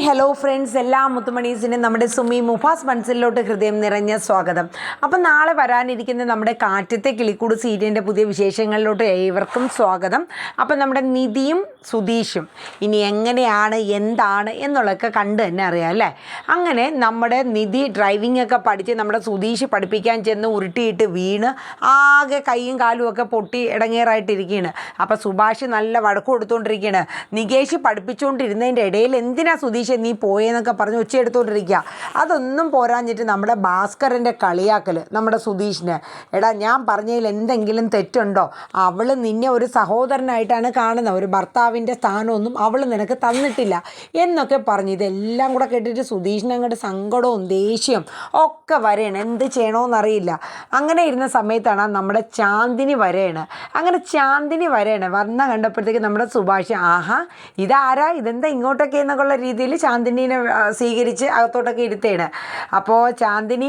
Hello friends, എല്ലാ മുത്തുമണീസിനും നമ്മുടെ സുമി മുഫാസ് മൻസിലോട്ട് ഹൃദയം നിറഞ്ഞ സ്വാഗതം. അപ്പം നാളെ വരാനിരിക്കുന്ന നമ്മുടെ കാറ്റത്തെ കിളിക്കൂട് സീരിയലിൻ്റെ പുതിയ വിശേഷങ്ങളിലോട്ട് ഏവർക്കും സ്വാഗതം. അപ്പം നമ്മുടെ നിധിയും സുധീഷും ഇനി എങ്ങനെയാണ് എന്താണ് എന്നുള്ളതൊക്കെ കണ്ട് തന്നെ അറിയാം അല്ലേ. അങ്ങനെ നമ്മുടെ നിധി ഡ്രൈവിംഗ് ഒക്കെ പഠിച്ച് നമ്മുടെ സുധീഷ് പഠിപ്പിക്കാൻ ചെന്ന് ഉരുട്ടിയിട്ട് വീണ് ആകെ കൈയും കാലും ഒക്കെ പൊട്ടി ഇടങ്ങേറായിട്ടിരിക്കുകയാണ്. അപ്പം സുഭാഷ് നല്ല വഴക്ക് കൊടുത്തുകൊണ്ടിരിക്കുകയാണ്. നികേഷ് പഠിപ്പിച്ചുകൊണ്ടിരുന്നതിൻ്റെ ഇടയിൽ എന്തിനാ സുധീഷ് നീ പോയെന്നൊക്കെ പറഞ്ഞ് ഒച്ചയെടുത്തുകൊണ്ടിരിക്കുക. അതൊന്നും പോരാഞ്ഞിട്ട് നമ്മുടെ ഭാസ്കരൻ്റെ കളിയാക്കൽ നമ്മുടെ സുധീഷിന്, എടാ ഞാൻ പറഞ്ഞതിൽ എന്തെങ്കിലും തെറ്റുണ്ടോ, അവൾ നിന്നെ ഒരു സഹോദരനായിട്ടാണ് കാണുന്നത്, ഒരു ഭർത്താവിൻ്റെ സ്ഥാനമൊന്നും അവൾ നിനക്ക് തന്നിട്ടില്ല എന്നൊക്കെ പറഞ്ഞു. ഇതെല്ലാം കൂടെ കേട്ടിട്ട് സുധീഷിന് അങ്ങോട്ട് സങ്കടവും ദേഷ്യവും ഒക്കെ വരെയാണ്. എന്ത് ചെയ്യണമെന്നറിയില്ല. അങ്ങനെ ഇരുന്ന സമയത്താണ് നമ്മുടെ ചാന്ദിനി വരെയാണ്. അങ്ങനെ ചാന്ദിനി വരെയാണ് വന്ന കണ്ടപ്പോഴത്തേക്ക് നമ്മുടെ സുഭാഷ്, ആഹാ ഇതാരാ, ഇതെന്താ ഇങ്ങോട്ടൊക്കെ എന്നൊക്കെയുള്ള രീതിയിൽ ചാന്ദിനീനെ സ്വീകരിച്ച് അകത്തോട്ടൊക്കെ ഇരുത്തേണ്. അപ്പോൾ ചാന്ദിനി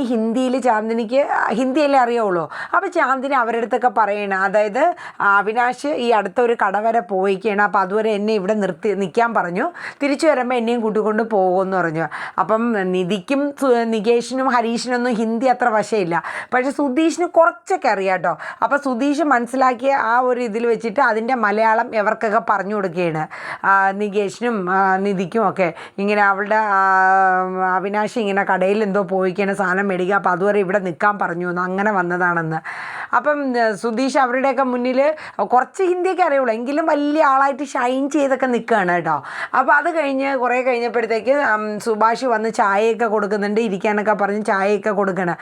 ചാന്ദിനിക്ക് ഹിന്ദിയല്ലേ അറിയാവുള്ളൂ. അപ്പോൾ ചാന്ദിനി അവരുടെ അടുത്തൊക്കെ പറയണം, അതായത് അവിനാശ് ഈ അടുത്തൊരു കട വരെ പോയിക്കുകയാണ്, അപ്പോൾ അതുവരെ എന്നെ ഇവിടെ നിൽക്കാൻ പറഞ്ഞു, തിരിച്ചു വരുമ്പോൾ എന്നെയും കൂട്ടിക്കൊണ്ട് പോകുമെന്ന് പറഞ്ഞു. അപ്പം നിധിക്കും നികേഷിനും ഹരീഷിനൊന്നും ഹിന്ദി അത്ര വശമില്ല, പക്ഷേ സുധീഷിന് കുറച്ചൊക്കെ അറിയാം കേട്ടോ. അപ്പോൾ സുധീഷ് മനസ്സിലാക്കിയ ആ ഒരു ഇതിൽ വെച്ചിട്ട് അതിൻ്റെ മലയാളം എവർക്കൊക്കെ പറഞ്ഞു കൊടുക്കുകയാണ്, നികേഷിനും നിധിക്കും ഒക്കെ. ഇങ്ങനെ അവളുടെ അവിനാശി ഇങ്ങനെ കടയിൽ എന്തോ പോയിക്കാണ് സാധനം മേടിക്കുക, അപ്പോൾ അതുവരെ ഇവിടെ നിൽക്കാൻ പറഞ്ഞു എന്ന്, അങ്ങനെ വന്നതാണെന്ന്. അപ്പം സുധീഷ് അവരുടെയൊക്കെ മുന്നിൽ കുറച്ച് ഹിന്ദിയൊക്കെ അറിയുള്ളൂ, എങ്കിലും വലിയ ആളായിട്ട് ഷൈൻ ചെയ്തൊക്കെ നിൽക്കുകയാണ് കേട്ടോ. അപ്പോൾ അത് കഴിഞ്ഞ് കുറേ കഴിഞ്ഞപ്പോഴത്തേക്ക് സുഭാഷ് വന്ന് ചായയൊക്കെ കൊടുക്കുന്നുണ്ട്, ഇരിക്കാനൊക്കെ പറഞ്ഞ് ചായയൊക്കെ കൊടുക്കണം.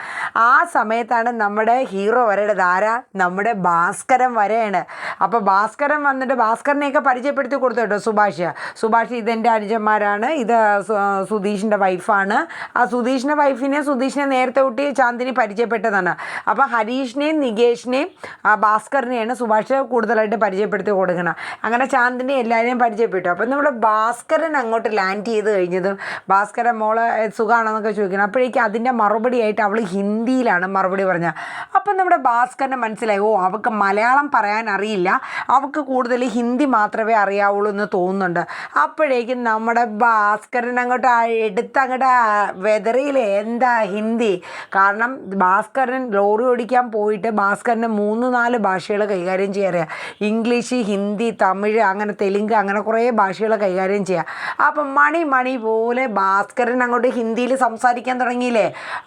ആ സമയത്താണ് നമ്മുടെ ഹീറോ വരെയുടെ ധാര നമ്മുടെ ഭാസ്കരൻ വരെയാണ്. അപ്പോൾ ഭാസ്കരൻ വന്നിട്ട് ഭാസ്കരനെയൊക്കെ പരിചയപ്പെടുത്തി കൊടുത്തു കേട്ടോ സുഭാഷ് ഇതെൻ്റെ അനുജന്മാരാണ്, ഇത് സുധീഷിൻ്റെ വൈഫാണ്. ആ സുധീഷിൻ്റെ സുധീഷിനെ നേരത്തെ കൂട്ടി ചാന്ദിനി പരിചയപ്പെട്ടതാണ്. അപ്പോൾ ഹരീഷിനെയും നികേഷിനെയും ഭാസ്കറിനെയാണ് സുഭാഷ് കൂടുതലായിട്ട് പരിചയപ്പെടുത്തി കൊടുക്കണം. അങ്ങനെ ചാന്ദിനി എല്ലാവരെയും പരിചയപ്പെട്ടു. അപ്പം നമ്മുടെ ഭാസ്കരൻ അങ്ങോട്ട് ലാൻഡ് ചെയ്ത് കഴിഞ്ഞതും ഭാസ്കരൻ മോളെ സുഖമാണെന്നൊക്കെ ചോദിക്കണം. അപ്പോഴേക്കും അതിൻ്റെ മറുപടിയായിട്ട് അവൾ ഹിന്ദിയിലാണ് മറുപടി പറഞ്ഞത്. അപ്പം നമ്മുടെ ഭാസ്കരന് മനസ്സിലായി, ഓ അവൾക്ക് മലയാളം പറയാൻ അറിയില്ല, അവൾക്ക് കൂടുതൽ ഹിന്ദി മാത്രമേ അറിയാവുള്ളൂ എന്ന് തോന്നുന്നുണ്ട്. അപ്പോഴേക്കും നമ്മുടെ ഭാസ്കരൻ അങ്ങോട്ട് എടുത്തങ്ങോട്ട് വെതറിയില്ലേ എന്താ ഹിന്ദി. കാരണം ഭാസ്കരൻ ലോറി ഓടിക്കാൻ പോയിട്ട് ഭാസ്കരന് 3-4 ഭാഷകൾ കൈകാര്യം ചെയ്യാറിയാം. ഇംഗ്ലീഷ്, ഹിന്ദി, തമിഴ്, അങ്ങനെ തെലുങ്ക്, അങ്ങനെ കുറേ ഭാഷകൾ കൈകാര്യം ചെയ്യാം. അപ്പം മണി പോലെ ഭാസ്കരൻ അങ്ങോട്ട് ഹിന്ദിയിൽ സംസാരിക്കാൻ തുടങ്ങിയില്ലേ.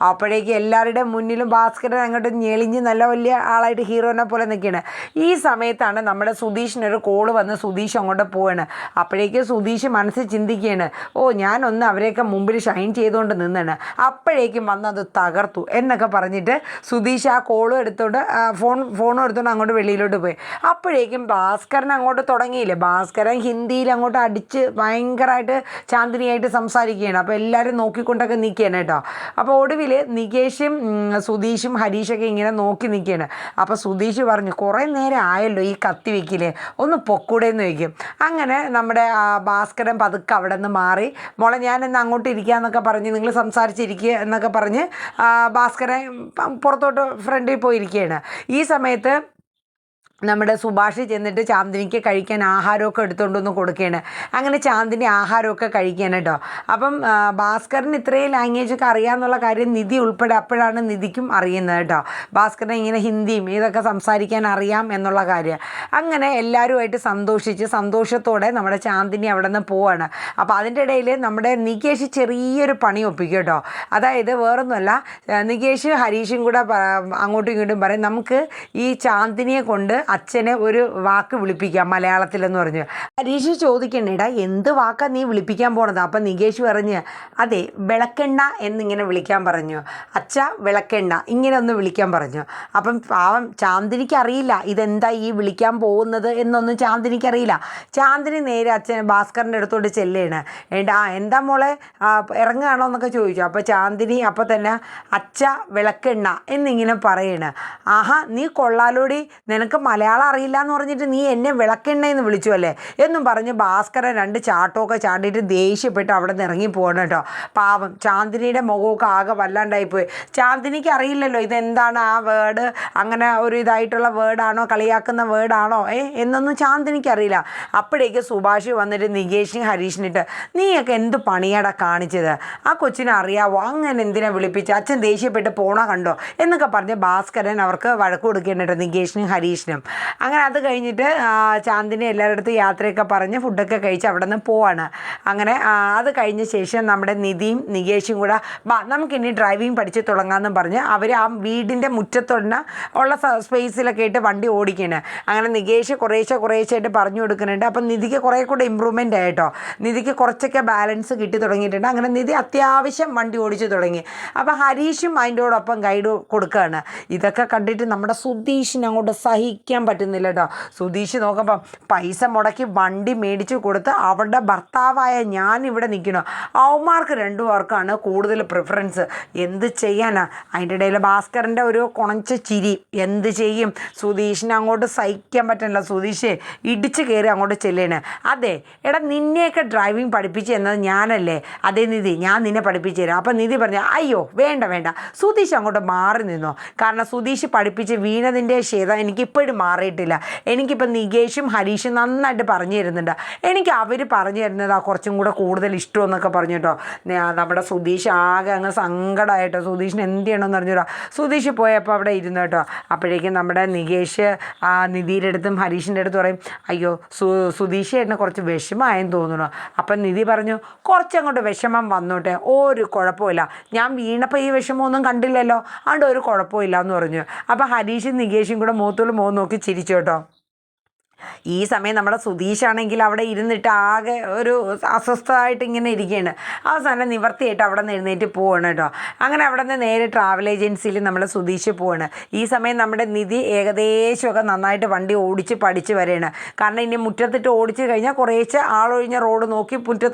അപ്പോഴേക്ക് എല്ലാവരുടെയും മുന്നിലും ഭാസ്കരൻ അങ്ങോട്ട് ഞെളിഞ്ഞ് നല്ല വലിയ ആളായിട്ട് ഹീറോനെ പോലെ നിൽക്കുകയാണ്. ഈ സമയത്താണ് നമ്മുടെ സുധീഷിനൊരു കോള് വന്ന് സുധീഷ് അങ്ങോട്ട് പോവാണ്. അപ്പോഴേക്ക് സുധീഷ് മനസ്സിൽ ചിന്തിക്കുകയാണ്, ഓ ഞാനൊന്ന് അവരെയൊക്കെ മുമ്പിൽ ഷൈൻ ചെയ്തുകൊണ്ട് നിന്നാണ്, അപ്പോഴേക്കും വന്നത് തകർത്തു എന്നൊക്കെ പറഞ്ഞിട്ട് സുധീഷ് ആ കോളും എടുത്തോണ്ട് ഫോണും എടുത്തോണ്ട് അങ്ങോട്ട് വെളിയിലോട്ട് പോയി. അപ്പോഴേക്കും ഭാസ്കരൻ അങ്ങോട്ട് തുടങ്ങിയില്ലേ, ഭാസ്കരൻ ഹിന്ദിയിൽ അങ്ങോട്ട് അടിച്ച് ഭയങ്കരമായിട്ട് ചാന്ദിനിയായിട്ട് സംസാരിക്കുകയാണ്. അപ്പോൾ എല്ലാവരും നോക്കിക്കൊണ്ടൊക്കെ നിൽക്കുകയാണ് കേട്ടോ. അപ്പോൾ ഒടുവിൽ നികേഷും സുധീഷും ഹരീഷൊക്കെ ഇങ്ങനെ നോക്കി നിൽക്കുകയാണ്. അപ്പോൾ സുധീഷ് പറഞ്ഞു, കുറേ നേരം ആയല്ലോ ഈ കത്തി വയ്ക്കില്ലേ, ഒന്ന് പൊക്കൂടെ എന്ന് വയ്ക്കും. അങ്ങനെ നമ്മുടെ ഭാസ്കരൻ പതുക്കെ അവിടെ നിന്ന് മാറി, മോളെ ഞാനെന്ന് അങ്ങോട്ട് ഇരിക്കുക എന്നൊക്കെ പറഞ്ഞ്, നിങ്ങൾ സംസാരിച്ചിരിക്കുക എന്നൊക്കെ പറഞ്ഞ് ഭാസ്കരൻ പുറത്തോട്ട് ഫ്രണ്ടിൽ പോയിരിക്കുകയാണ്. ഈ സമയത്ത് നമ്മുടെ സുഭാഷ് ചെന്നിട്ട് ചാന്ദിനിക്ക് കഴിക്കാൻ ആഹാരമൊക്കെ എടുത്തുകൊണ്ടൊന്ന് കൊടുക്കുകയാണ്. അങ്ങനെ ചാന്ദിനി ആഹാരമൊക്കെ കഴിക്കാൻ കേട്ടോ. അപ്പം ഭാസ്കരന് ഇത്രയും ലാംഗ്വേജൊക്കെ അറിയാമെന്നുള്ള കാര്യം നിധി ഉൾപ്പെടെ അപ്പോഴാണ് നിധിക്കും അറിയുന്നത് കേട്ടോ. ഭാസ്കരൻ ഇങ്ങനെ ഹിന്ദിയും ഇതൊക്കെ സംസാരിക്കാൻ അറിയാം എന്നുള്ള കാര്യം. അങ്ങനെ എല്ലാവരുമായിട്ട് സന്തോഷത്തോടെ നമ്മുടെ ചാന്ദിനി അവിടെ നിന്ന് പോവാണ്. അപ്പോൾ അതിൻ്റെ ഇടയിൽ നമ്മുടെ നികേഷ് ചെറിയൊരു പണി ഒപ്പിക്കും കേട്ടോ. അതായത് വേറൊന്നുമല്ല, നികേഷ് ഹരീഷും കൂടെ അങ്ങോട്ടും ഇങ്ങോട്ടും പറയും, നമുക്ക് ഈ ചാന്ദിനിയെ കൊണ്ട് അച്ഛനെ ഒരു വാക്ക് വിളിപ്പിക്കാം മലയാളത്തിലെന്ന് പറഞ്ഞു. ഹരീഷ് ചോദിക്കണ്ടേടാ എന്ത് വാക്കാ നീ വിളിപ്പിക്കാൻ പോണത്? അപ്പം നികേഷ് പറഞ്ഞ്, അതെ വിളക്കെണ്ണ എന്നിങ്ങനെ വിളിക്കാൻ പറഞ്ഞു, അച്ഛ വിളക്കെണ്ണ ഇങ്ങനെ ഒന്ന് വിളിക്കാൻ പറഞ്ഞു. അപ്പം പാവം ചാന്ദിനിക്ക് അറിയില്ല ഇതെന്താ ഈ വിളിക്കാൻ പോകുന്നത് എന്നൊന്നും ചാന്ദിനിക്ക് അറിയില്ല. ചാന്ദിനി നേരെ അച്ഛൻ ഭാസ്കറിൻ്റെ അടുത്തോട്ട് ചെല്ലുകയാണ്. എന്താ മോളെ ഇറങ്ങുകയാണോ എന്നൊക്കെ ചോദിച്ചു. അപ്പോൾ ചാന്ദിനി അപ്പോൾ തന്നെ അച്ഛ വിളക്കെണ്ണ എന്നിങ്ങനെ പറയണ്. ആഹാ നീ കൊള്ളാലോടി, നിനക്ക് മലയാളം അറിയില്ല എന്ന് പറഞ്ഞിട്ട് നീ എന്നെ വിളക്കെണ്ണയെന്ന് വിളിച്ചു അല്ലേ എന്നും പറഞ്ഞ് ഭാസ്കരൻ 2 ചാട്ടമൊക്കെ ചാടിയിട്ട് ദേഷ്യപ്പെട്ട് അവിടെ നിന്ന് ഇറങ്ങി പോകണം കേട്ടോ. പാവം ചാന്ദിനിയുടെ മുഖമൊക്കെ ആകെ വല്ലാണ്ടായിപ്പോയി. ചാന്ദിനിക്ക് അറിയില്ലല്ലോ ഇതെന്താണ് ആ വേർഡ്, അങ്ങനെ ഒരു ഇതായിട്ടുള്ള വേർഡാണോ, കളിയാക്കുന്ന വേർഡാണോ എന്നൊന്നും ചാന്ദിനിക്ക് അറിയില്ല. അപ്പോഴേക്ക് സുഭാഷ് വന്നിട്ട് നികേഷിനും ഹരീഷിനിട്ട് നീയൊക്കെ എന്ത് പണിയാടാ കാണിച്ചത്, ആ കൊച്ചിനെ അറിയാവോ, അങ്ങനെ എന്തിനാ വിളിപ്പിച്ച്, അച്ഛൻ ദേഷ്യപ്പെട്ട് പോണ കണ്ടോ എന്നൊക്കെ പറഞ്ഞ് ഭാസ്കരൻ അവർക്ക് വഴക്ക് കൊടുക്കേണ്ടിട്ട് നികേഷിനും ഹരീഷിനും. അങ്ങനെ അത് കഴിഞ്ഞിട്ട് ചാന്ദിനി എല്ലാവരുടെ അടുത്ത് യാത്രയൊക്കെ പറഞ്ഞ് ഫുഡൊക്കെ കഴിച്ച് അവിടെ നിന്ന് പോവാണ്. അങ്ങനെ അത് കഴിഞ്ഞ ശേഷം നമ്മുടെ നിധിയും നികേഷും കൂടെ നമുക്കിനി ഡ്രൈവിംഗ് പഠിച്ച് തുടങ്ങാമെന്നും പറഞ്ഞ് അവർ ആ വീടിൻ്റെ മുറ്റത്തുള്ള സ്പേസിലൊക്കെ ആയിട്ട് വണ്ടി ഓടിക്കുകയാണ്. അങ്ങനെ നികേഷ് കുറേശ്ശായിട്ട് പറഞ്ഞു കൊടുക്കുന്നുണ്ട്. അപ്പം നിധിക്ക് കുറേ കൂടെ ഇമ്പ്രൂവ്മെൻ്റ് ആയിട്ടോ, നിധിക്ക് കുറച്ചൊക്കെ ബാലൻസ് കിട്ടി തുടങ്ങിയിട്ടുണ്ട്. അങ്ങനെ നിധി അത്യാവശ്യം വണ്ടി ഓടിച്ചു തുടങ്ങി. അപ്പോൾ ഹരീഷും അതിൻ്റോടൊപ്പം ഗൈഡ് കൊടുക്കുകയാണ്. ഇതൊക്കെ കണ്ടിട്ട് നമ്മുടെ സുധീഷിന് അങ്ങോട്ട് സഹിക്കാൻ പറ്റുന്നില്ല കേട്ടോ. സുധീഷ് നോക്കുമ്പോൾ പൈസ മുടക്കി വണ്ടി മേടിച്ചു കൊടുത്ത് അവരുടെ ഭർത്താവായ ഞാൻ ഇവിടെ നിൽക്കണോ, അവന്മാർക്ക് 2 പേർക്കാണ് കൂടുതൽ പ്രിഫറൻസ്. എന്ത് ചെയ്യാനാ? അതിൻ്റെ ഇടയിൽ ഭാസ്കരൻ്റെ ഒരു കുണച്ച ചിരി. എന്ത് ചെയ്യും? സുധീഷിനെ അങ്ങോട്ട് സഹിക്കാൻ പറ്റില്ല. സുധീഷ് ഇടിച്ച് കയറി അങ്ങോട്ട് ചെല്ലേണ്. അതെ എടാ, നിന്നെയൊക്കെ ഡ്രൈവിംഗ് പഠിപ്പിച്ച് എന്നത് ഞാനല്ലേ? അതേ നിധി, ഞാൻ നിന്നെ പഠിപ്പിച്ചു തരാം. അപ്പം നിധി പറഞ്ഞു അയ്യോ വേണ്ട. സുധീഷ് അങ്ങോട്ട് മാറി നിന്നോ. കാരണം സുധീഷ് പഠിപ്പിച്ച് വീണതിൻ്റെ ക്ഷേതം എനിക്കിപ്പോഴും മാറിയിട്ടില്ല. എനിക്കിപ്പോൾ നികേഷും ഹരീഷും നന്നായിട്ട് പറഞ്ഞു തരുന്നുണ്ട്. എനിക്ക് അവർ പറഞ്ഞു തരുന്നതാണ് കുറച്ചും കൂടെ കൂടുതൽ ഇഷ്ടമെന്നൊക്കെ പറഞ്ഞു കേട്ടോ. നമ്മുടെ സുധീഷ് ആകെ അങ്ങ് സങ്കടമായിട്ടോ. സുധീഷിന് എന്ത് ചെയ്യണമെന്ന് പറഞ്ഞുകൂടാ. സുധീഷ് പോയപ്പോൾ അവിടെ ഇരുന്നു കേട്ടോ. അപ്പോഴേക്കും നമ്മുടെ നികേഷ് നിധിയുടെ അടുത്തും ഹരീഷിൻ്റെ അടുത്ത് പറയും അയ്യോ സുധീഷ് ചേട്ടന് കുറച്ച് വിഷമമായെന്ന് തോന്നുന്നു. അപ്പം നിധി പറഞ്ഞു കുറച്ചങ്ങോട്ട് വിഷമം വന്നോട്ടെ, ഒരു കുഴപ്പമില്ല, ഞാൻ വീണപ്പോൾ ഈ വിഷമമൊന്നും കണ്ടില്ലല്ലോ, അതുകൊണ്ട് ഒരു കുഴപ്പമില്ല എന്ന് പറഞ്ഞു. അപ്പോൾ ഹരീഷും നികേഷും കൂടെ മുഖത്തോട് മുഖം നോക്കി ചിരിച്ചു കേട്ടോ. ഈ സമയം നമ്മുടെ സുധീഷാണെങ്കിൽ അവിടെ ഇരുന്നിട്ട് ആകെ ഒരു അസ്വസ്ഥമായിട്ട് ഇങ്ങനെ ഇരിക്കുകയാണ്. അവസാനം നിവർത്തിയായിട്ട് അവിടെ നിന്ന് എഴുന്നേറ്റ് പോവാണ് കേട്ടോ. അങ്ങനെ അവിടെ നിന്ന് നേരെ ട്രാവൽ ഏജൻസിയിൽ നമ്മൾ സുധീഷ് പോവാണ്. ഈ സമയം നമ്മുടെ നിധി ഏകദേശമൊക്കെ നന്നായിട്ട് വണ്ടി ഓടിച്ച് പഠിച്ച് വരികയാണ്. കാരണം ഇനി മുറ്റത്തിട്ട് ഓടിച്ച് കഴിഞ്ഞാൽ കുറേശ്ശെ ആളൊഴിഞ്ഞ റോഡ് നോക്കി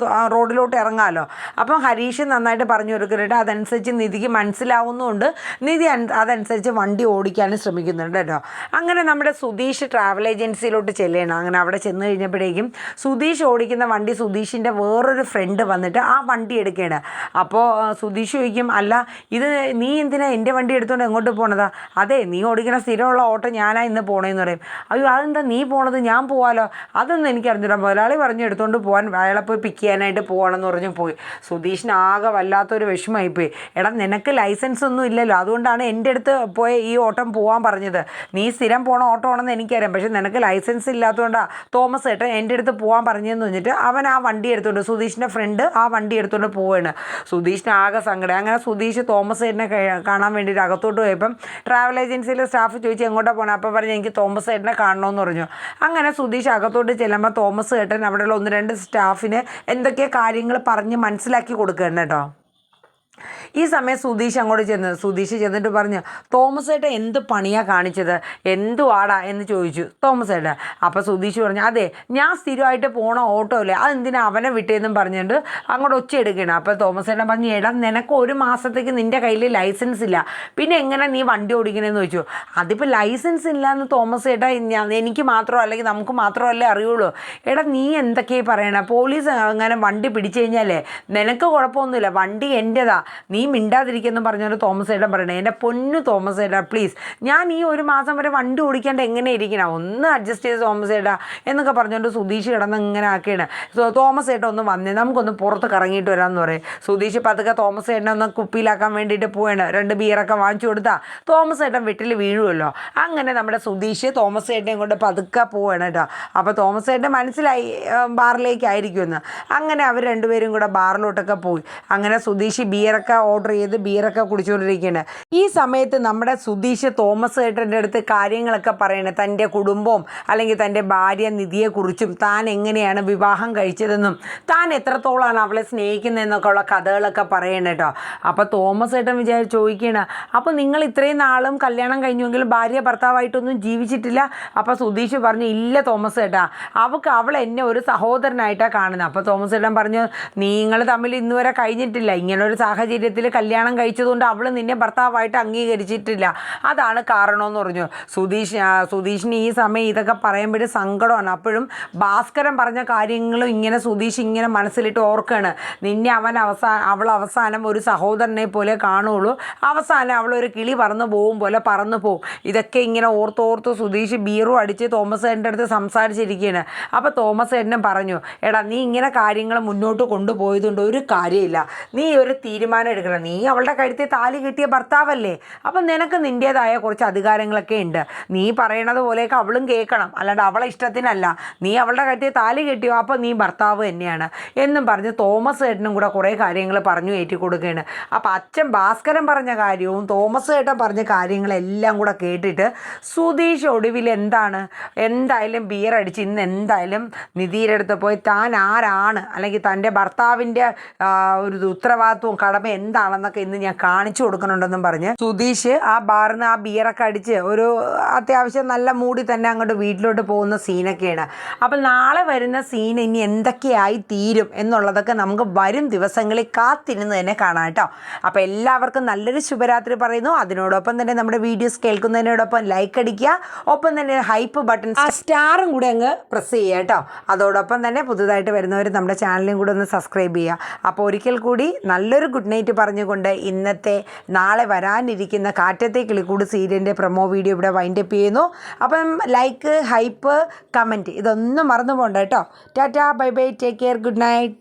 റോഡിലോട്ട് ഇറങ്ങാമല്ലോ. അപ്പം ഹരീഷ് നന്നായിട്ട് പറഞ്ഞു കൊടുക്കുന്നുണ്ട്. അതനുസരിച്ച് നിധിക്ക് മനസ്സിലാവുന്നതുകൊണ്ട് നിധി അതനുസരിച്ച് വണ്ടി ഓടിക്കാനും ശ്രമിക്കുന്നുണ്ട് കേട്ടോ. അങ്ങനെ നമ്മുടെ സുധീഷ് ട്രാവൽ ഏജൻസിയിലോട്ട് ചെല്ലുകയാണ്. അങ്ങനെ അവിടെ ചെന്ന് കഴിഞ്ഞപ്പോഴേക്കും സുധീഷ് ഓടിക്കുന്ന വണ്ടി സുധീഷിൻ്റെ വേറൊരു ഫ്രണ്ട് വന്നിട്ട് ആ വണ്ടി എടുക്കുകയാണ്. അപ്പോൾ സുധീഷ് ചോദിക്കും അല്ല ഇത് നീ എന്തിനാ എൻ്റെ വണ്ടി എടുത്തുകൊണ്ട് എങ്ങോട്ട് പോകണതാ? അതെ നീ ഓടിക്കുന്ന സ്ഥിരമുള്ള ഓട്ടോ ഞാനാ ഇന്ന് പോകണമെന്ന് പറയും. അയ്യോ അതെന്താ നീ പോണത്, ഞാൻ പോവാലോ? അതൊന്നും എനിക്ക് അറിഞ്ഞില്ല, മുതലാളി പറഞ്ഞു എടുത്തുകൊണ്ട് പോകാൻ, അയാളെ പോയി പിക്ക് ചെയ്യാനായിട്ട് പോകണമെന്ന് പറഞ്ഞ് പോയി. സുധീഷിന് ആകെ വല്ലാത്തൊരു വിഷമമായിപ്പോയി. എടാ നിനക്ക് ലൈസൻസ് ഒന്നും ഇല്ലല്ലോ, അതുകൊണ്ടാണ് എൻ്റെ അടുത്ത് പോയി ഈ ഓട്ടം പോകാൻ പറഞ്ഞത്. നീ സ്ഥിരം പോണ ഓട്ടോ ആണെന്ന് എനിക്കറിയാം, പക്ഷേ നിനക്ക് ലൈസൻസ് ഇല്ലാത്തതുകൊണ്ടാണ് തോമസ് ഏട്ടൻ എൻ്റെ അടുത്ത് പോകാൻ പറഞ്ഞതെന്ന് പറഞ്ഞിട്ട് അവൻ ആ വണ്ടി എടുത്തുകൊണ്ട് സുധീഷിൻ്റെ ഫ്രണ്ട് ആ വണ്ടി എടുത്തുകൊണ്ട് പോവുകയാണ്. സുധീഷിന് ആകെ സങ്കടം. അങ്ങനെ സുധീഷ് തോമസ് ഏട്ടനെ കാണാൻ വേണ്ടിയിട്ട് അകത്തോട്ട് പോയപ്പം ട്രാവൽ ഏജൻസിയിലെ സ്റ്റാഫ് ചോദിച്ചു എങ്ങോട്ടാണ് പോകണം. അപ്പോൾ പറഞ്ഞു എനിക്ക് തോമസ് ഏട്ടനെ കാണണമെന്ന് പറഞ്ഞു. അങ്ങനെ സുധീഷ് അകത്തോട്ട് ചെല്ലുമ്പോൾ തോമസ് ഏട്ടൻ അവിടെയുള്ള 1-2 സ്റ്റാഫിന് എന്തൊക്കെ കാര്യങ്ങൾ പറഞ്ഞ് മനസ്സിലാക്കി കൊടുക്കുകയാണ് കേട്ടോ. ഈ സമയം സുധീഷ് ചെന്നിട്ട് പറഞ്ഞു തോമസ് ഏട്ടൻ എന്ത് പണിയാണ് കാണിച്ചത്, എന്തുവാടാ എന്ന് ചോദിച്ചു തോമസ് ഏട്ടൻ. അപ്പോൾ സുധീഷ് പറഞ്ഞു അതെ ഞാൻ സ്ഥിരമായിട്ട് പോണ ഓട്ടോ അല്ലേ, അതെന്തിനാ അവനെ വിട്ടേന്നും പറഞ്ഞുകൊണ്ട് അങ്ങോട്ട് ഒച്ച എടുക്കണം. അപ്പോൾ തോമസ് ഏട്ടൻ പറഞ്ഞു എടാ നിനക്ക് 1 മാസത്തേക്ക് നിൻ്റെ കയ്യിൽ ലൈസൻസ് ഇല്ല, പിന്നെ എങ്ങനെ നീ വണ്ടി ഓടിക്കണമെന്ന് ചോദിച്ചു. അതിപ്പോൾ ലൈസൻസ് ഇല്ല എന്ന് തോമസ് ഏട്ടൻ എനിക്ക് മാത്രമോ അല്ലെങ്കിൽ നമുക്ക് മാത്രമല്ലേ അറിയുള്ളൂ. എടാ നീ എന്തൊക്കെയാണ് പറയണേ, പോലീസ് അങ്ങനെ വണ്ടി പിടിച്ചു കഴിഞ്ഞാലേ നിനക്ക് കുഴപ്പമൊന്നുമില്ല, വണ്ടി എൻ്റെതാ, നീ മിണ്ടാതിരിക്കുമെന്ന് പറഞ്ഞുകൊണ്ട് തോമസ് ഏട്ടൻ പറയണേ. എൻ്റെ പൊന്നു തോമസ് ഏട്ടാ പ്ലീസ്, ഞാൻ ഈ 1 മാസം വരെ വണ്ടി ഓടിക്കാണ്ട് എങ്ങനെ ഇരിക്കണം, ഒന്ന് അഡ്ജസ്റ്റ് ചെയ്ത് തോമസ് ഏട്ടാ എന്നൊക്കെ പറഞ്ഞുകൊണ്ട് സുധീഷ് കിടന്ന് ഇങ്ങനെ ആക്കിയാണ്. തോമസ് ഏട്ടൻ ഒന്ന് വന്നേ നമുക്കൊന്ന് പുറത്ത് കറങ്ങിയിട്ട് വരാമെന്ന് പറയും. സുധീഷ് പതുക്കെ തോമസ് ഏട്ടനെ ഒന്ന് കുപ്പിയിലാക്കാൻ വേണ്ടിയിട്ട് പോവാണ്. 2 ബിയറൊക്കെ വാങ്ങിച്ചു കൊടുത്താൽ തോമസ് ഏട്ടൻ വീട്ടിൽ വീഴുമല്ലോ. അങ്ങനെ നമ്മുടെ സുധീഷ് തോമസ് ഏട്ടനെയും കൊണ്ട് പതുക്കെ പോവാണ് കേട്ടോ. അപ്പോൾ തോമസ് ഏട്ടൻ മനസ്സിലായി ബാറിലേക്കായിരിക്കുമെന്ന്. അങ്ങനെ അവർ 2 പേരും കൂടെ ബാറിലോട്ടൊക്കെ പോയി. അങ്ങനെ സുധീഷ് ബിയറൊക്കെ ഓർഡർ ചെയ്ത് ബിയറൊക്കെ കുടിച്ചുകൊണ്ടിരിക്കുകയാണ്. ഈ സമയത്ത് നമ്മുടെ സുധീഷ് തോമസ് ഏട്ടൻ്റെ അടുത്ത് കാര്യങ്ങളൊക്കെ പറയണേ, തൻ്റെ കുടുംബവും അല്ലെങ്കിൽ തൻ്റെ ഭാര്യ നിധിയെക്കുറിച്ചും താൻ എങ്ങനെയാണ് വിവാഹം കഴിച്ചതെന്നും താൻ എത്രത്തോളമാണ് അവളെ സ്നേഹിക്കുന്നതെന്നൊക്കെ ഉള്ള കഥകളൊക്കെ പറയണം കേട്ടോ. അപ്പോൾ തോമസ് ഏട്ടൻ ചോദിക്കുകയാണ് അപ്പോൾ നിങ്ങൾ ഇത്രയും നാളും കല്യാണം കഴിഞ്ഞുവെങ്കിലും ഭാര്യ ഭർത്താവായിട്ടൊന്നും ജീവിച്ചിട്ടില്ല? അപ്പോൾ സുധീഷ് പറഞ്ഞു ഇല്ല തോമസ് ഏട്ടാ, അവൾ എന്നെ ഒരു സഹോദരനായിട്ടാണ് കാണുന്നത്. അപ്പോൾ തോമസ് ഏട്ടൻ പറഞ്ഞു നിങ്ങൾ തമ്മിൽ ഇന്നുവരെ കഴിഞ്ഞിട്ടില്ല, ഇങ്ങനൊരു സാഹചര്യം സാഹചര്യത്തിൽ കല്യാണം കഴിച്ചതുകൊണ്ട് അവൾ നിന്നെ ഭർത്താവായിട്ട് അംഗീകരിച്ചിട്ടില്ല, അതാണ് കാരണമെന്ന് പറഞ്ഞു. സുധീഷിന് ഈ സമയം ഇതൊക്കെ പറയുമ്പോഴും സങ്കടമാണ്. അപ്പോഴും ഭാസ്കരൻ പറഞ്ഞ കാര്യങ്ങളും ഇങ്ങനെ സുധീഷ് ഇങ്ങനെ മനസ്സിലിട്ട് ഓർക്കുകയാണ്. നിന്നെ അവൾ അവസാനം ഒരു സഹോദരനെ പോലെ കാണുള്ളൂ, അവസാനം അവളൊരു കിളി പറന്നു പോകും പോലെ പറന്നു പോകും. ഇതൊക്കെ ഇങ്ങനെ ഓർത്തോർത്ത് സുധീഷ് ബീറും അടിച്ച് തോമസ് ചേട്ടൻ്റെ അടുത്ത് സംസാരിച്ചിരിക്കുകയാണ്. അപ്പോൾ തോമസ് ചേട്ടനും പറഞ്ഞു, എടാ നീ ഇങ്ങനെ കാര്യങ്ങൾ മുന്നോട്ട് കൊണ്ടുപോയതുകൊണ്ട് ഒരു കാര്യമില്ല, നീ ഒരു തീരുമാനം എടുക്കണം. നീ അവളുടെ കഴുത്തിൽ താലി കിട്ടിയ ഭർത്താവല്ലേ, അപ്പം നിനക്ക് നിൻ്റേതായ കുറച്ച് അധികാരങ്ങളൊക്കെ ഉണ്ട്. നീ പറയണത് പോലെയൊക്കെ അവളും കേൾക്കണം, അല്ലാണ്ട് അവളെ ഇഷ്ടത്തിനല്ല. നീ അവളുടെ കഴുത്തിൽ താലി കിട്ടിയോ അപ്പോൾ നീ ഭർത്താവ് തന്നെയാണ് എന്നും പറഞ്ഞ് തോമസ് ചേട്ടനും കൂടെ കുറേ കാര്യങ്ങൾ പറഞ്ഞു ഏറ്റി കൊടുക്കുകയാണ്. അപ്പോൾ അച്ഛൻ ഭാസ്കരൻ പറഞ്ഞ കാര്യവും തോമസ് ചേട്ടൻ പറഞ്ഞ കാര്യങ്ങളെല്ലാം കൂടെ കേട്ടിട്ട് സുധീഷ് ഒടുവിൽ എന്തായാലും ബിയർ അടിച്ച് ഇന്ന് എന്തായാലും നിധിയുടെ അടുത്ത് പോയി താൻ ആരാണ്, അല്ലെങ്കിൽ തൻ്റെ ഭർത്താവിൻ്റെ ഒരു ഉത്തരവാദിത്വവും കടമ എന്താണെന്നൊക്കെ ഇന്ന് ഞാൻ കാണിച്ചു കൊടുക്കണുണ്ടെന്നും പറഞ്ഞ് സുധീഷ് ആ ബാറിൽ നിന്ന് ആ ബിയറൊക്കെ അടിച്ച് ഒരു അത്യാവശ്യം നല്ല മൂടി തന്നെ അങ്ങോട്ട് വീട്ടിലോട്ട് പോകുന്ന സീനൊക്കെയാണ്. അപ്പം നാളെ വരുന്ന സീൻ ഇനി എന്തൊക്കെയായി തീരും എന്നുള്ളതൊക്കെ നമുക്ക് വരും ദിവസങ്ങളിൽ കാത്തിരുന്ന് തന്നെ കാണാം കേട്ടോ. അപ്പോൾ എല്ലാവർക്കും നല്ലൊരു ശുഭരാത്രി പറയുന്നു. അതിനോടൊപ്പം തന്നെ നമ്മുടെ വീഡിയോസ് കേൾക്കുന്നതിനോടൊപ്പം ലൈക്ക് അടിക്കുക, ഒപ്പം തന്നെ ഹൈപ്പ് ബട്ടൺ ആ സ്റ്റാറും കൂടെ അങ്ങ് പ്രസ് ചെയ്യുക കേട്ടോ. അതോടൊപ്പം തന്നെ പുതുതായിട്ട് വരുന്നവർ നമ്മുടെ ചാനലും കൂടെ ഒന്ന് സബ്സ്ക്രൈബ് ചെയ്യുക. അപ്പോൾ ഒരിക്കൽ കൂടി നല്ലൊരു ഗുഡ് നൈറ്റ് പറഞ്ഞുകൊണ്ട് ഇന്നത്തെ നാളെ വരാനിരിക്കുന്ന കാറ്റത്തെ കിളിക്കൂട് സീരിയലിൻ്റെ പ്രൊമോ വീഡിയോ ഇവിടെ വൈൻഡപ്പ് ചെയ്യുന്നു. അപ്പം ലൈക്ക്, ഹൈപ്പ്, കമൻറ്റ് ഇതൊന്നും മറന്നു പോകണ്ട കേട്ടോ. Tata, bye bye, take care, good night.